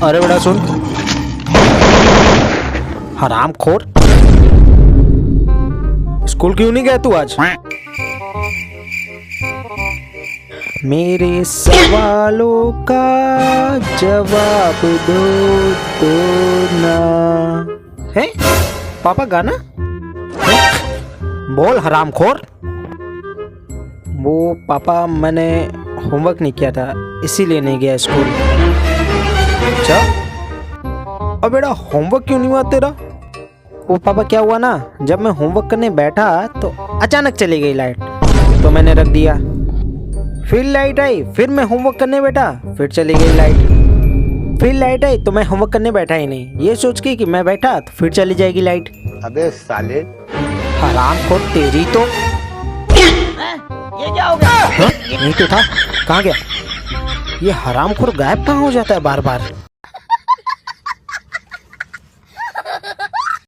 अरे बेटा सुन, हरामखोर, स्कूल क्यों नहीं गया तू आज? मेरे सवालों का जवाब दो तो ना। है पापा गाना? बोल हरामखोर। वो पापा मैंने होमवर्क नहीं किया था इसीलिए नहीं गया स्कूल। अच्छा, अब बेटा होमवर्क क्यों नहीं हुआ तेरा? वो पापा क्या हुआ ना, जब मैं होमवर्क करने बैठा तो अचानक चली गई लाइट, तो मैंने रख दिया। फिर लाइट आई, फिर मैं होमवर्क करने बैठा, फिर चली गई लाइट। फिर लाइट आई तो मैं होमवर्क करने बैठा ही नहीं, ये सोच के कि मैं बैठा तो फिर चली जाएगी लाइट। अबे साले, हरामखोर तेरी तो। ये क्या हो गया? नहीं तो था, कहाँ गया ये हरामखोर? गायब कहाँ हो जाता है बार बार?